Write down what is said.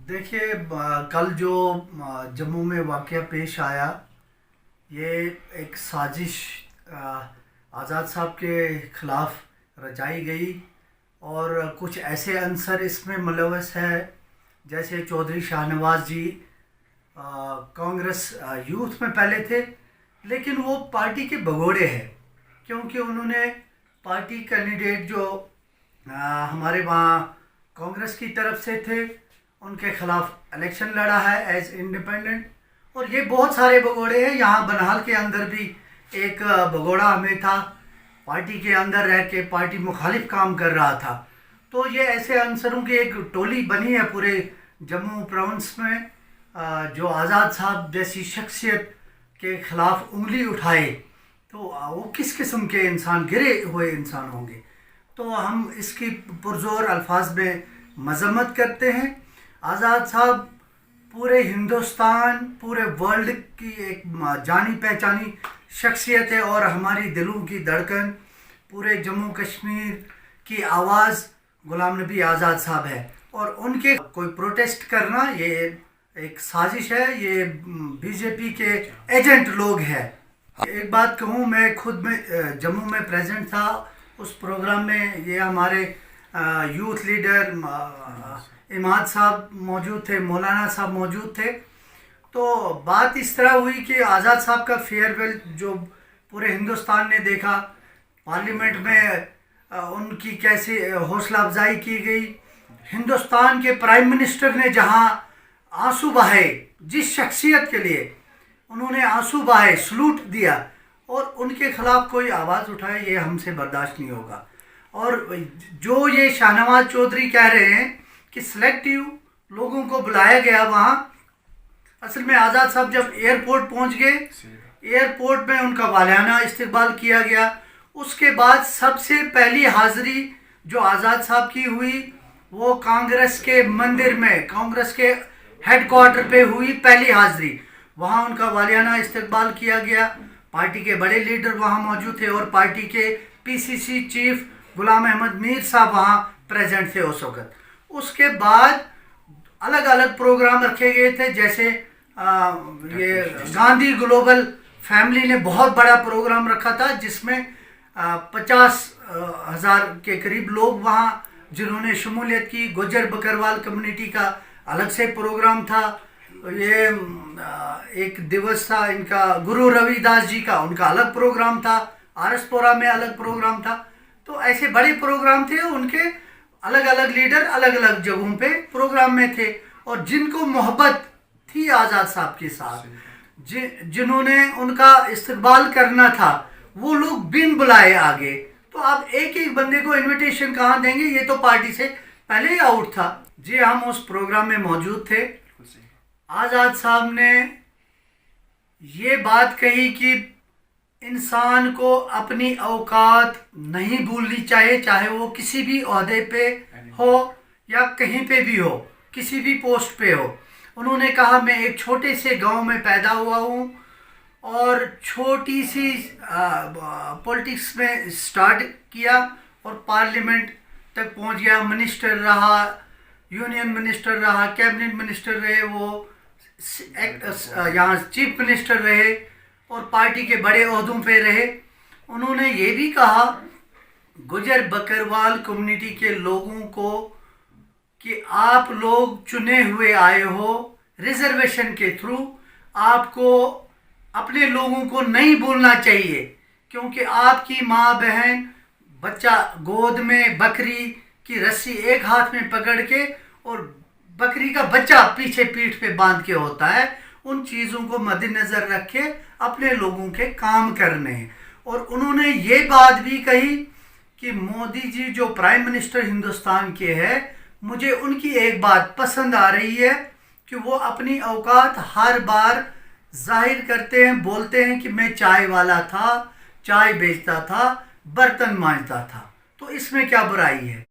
देखिए, कल जो जम्मू में वाक़या पेश आया, ये एक साजिश आज़ाद साहब के ख़िलाफ़ रचाई गई और कुछ ऐसे अंसर इसमें मुलव्वस है, जैसे चौधरी शाहनवाज़ जी कांग्रेस यूथ में पहले थे, लेकिन वो पार्टी के भगोड़े हैं, क्योंकि उन्होंने पार्टी कैंडिडेट जो हमारे वहाँ कांग्रेस की तरफ से थे, उनके ख़िलाफ़ इलेक्शन लड़ा है एज इंडिपेंडेंट। और ये बहुत सारे भगोड़े हैं। यहाँ बनहाल के अंदर भी एक भगोड़ा हमें था, पार्टी के अंदर रह के पार्टी मुखालिफ काम कर रहा था। तो ये ऐसे अंसरों की एक टोली बनी है पूरे जम्मू प्रोविंस में, जो आज़ाद साहब जैसी शख्सियत के ख़िलाफ़ उंगली उठाए तो वो किस किस्म के इंसान, गिरे हुए इंसान होंगे। तो हम इसकी पुरज़ोर अल्फाज में मज़म्मत करते हैं। आज़ाद साहब पूरे हिंदुस्तान, पूरे वर्ल्ड की एक जानी पहचानी शख्सियत है और हमारी दिलों की धड़कन, पूरे जम्मू कश्मीर की आवाज़ गुलाम नबी आज़ाद साहब है। और उनके कोई प्रोटेस्ट करना ये एक साजिश है, ये बीजेपी के एजेंट लोग हैं। एक बात कहूँ, मैं खुद में जम्मू में प्रेजेंट था उस प्रोग्राम में। ये हमारे यूथ लीडर इमाद साहब मौजूद थे, मौलाना साहब मौजूद थे। तो बात इस तरह हुई कि आज़ाद साहब का फेयरवेल जो पूरे हिंदुस्तान ने देखा, पार्लियामेंट में उनकी कैसे हौसला अफजाई की गई। हिंदुस्तान के प्राइम मिनिस्टर ने जहां आंसू बहाए, जिस शख्सियत के लिए उन्होंने आंसू बहाए, सलूट दिया, और उनके खिलाफ कोई आवाज़ उठाए, ये हमसे बर्दाश्त नहीं होगा। और जो ये शाहनवाज चौधरी कह रहे हैं कि सिलेक्टिव लोगों को बुलाया गया वहाँ, असल में आज़ाद साहब जब एयरपोर्ट पहुँच गए, एयरपोर्ट में उनका वालियाना इस्तकबाल किया गया। उसके बाद सबसे पहली हाज़िरी जो आज़ाद साहब की हुई वो कांग्रेस के मंदिर में, कांग्रेस के हेडक्वार्टर पे हुई पहली हाज़िरी। वहाँ उनका वालियाना इस्तकबाल किया गया। पार्टी के बड़े लीडर वहाँ मौजूद थे और पार्टी के पीसीसी चीफ गुलाम अहमद मीर साहब वहाँ प्रेजेंट थे उस वक़्त। उसके बाद अलग अलग प्रोग्राम रखे गए थे, जैसे ये गांधी ग्लोबल फैमिली ने बहुत बड़ा प्रोग्राम रखा था, जिसमें 50,000 के करीब लोग वहाँ जिन्होंने शमूलियत की। गुज्जर बकरवाल कम्युनिटी का अलग से प्रोग्राम था। ये एक दिवस था इनका गुरु रविदास जी का, उनका अलग प्रोग्राम था। आरसपुरा में अलग प्रोग्राम था। तो ऐसे बड़े प्रोग्राम थे, उनके अलग अलग लीडर अलग अलग जगहों पे प्रोग्राम में थे। और जिनको मोहब्बत थी आज़ाद साहब के साथ, जिन्होंने उनका इस्तकबाल करना था, वो लोग बिन बुलाए आ गए। तो आप एक एक बंदे को इनविटेशन कहाँ देंगे, ये तो पार्टी से पहले ही आउट था। जी, हम उस प्रोग्राम में मौजूद थे। आज़ाद साहब ने ये बात कही कि इंसान को अपनी औकात नहीं भूलनी चाहिए, चाहे वो किसी भी ओहदे पे हो या कहीं पे भी हो, किसी भी पोस्ट पे हो। उन्होंने कहा, मैं एक छोटे से गांव में पैदा हुआ हूँ और छोटी सी पॉलिटिक्स में स्टार्ट किया और पार्लियामेंट तक पहुँच गया। मिनिस्टर रहा, यूनियन मिनिस्टर रहा, कैबिनेट मिनिस्टर रहे, वो यहाँ चीफ मिनिस्टर रहे और पार्टी के बड़े ओहदों पे रहे। उन्होंने ये भी कहा गुज्जर बकरवाल कम्युनिटी के लोगों को कि आप लोग चुने हुए आए हो रिजर्वेशन के थ्रू, आपको अपने लोगों को नहीं भूलना चाहिए, क्योंकि आपकी माँ बहन बच्चा गोद में बकरी की रस्सी एक हाथ में पकड़ के और बकरी का बच्चा पीछे पीठ पे बांध के होता है। उन चीज़ों को मद्देनज़र रख के अपने लोगों के काम करने हैं। और उन्होंने ये बात भी कही कि मोदी जी जो प्राइम मिनिस्टर हिंदुस्तान के हैं, मुझे उनकी एक बात पसंद आ रही है कि वो अपनी औकात हर बार जाहिर करते हैं, बोलते हैं कि मैं चाय वाला था, चाय बेचता था, बर्तन मांजता था। तो इसमें क्या बुराई है।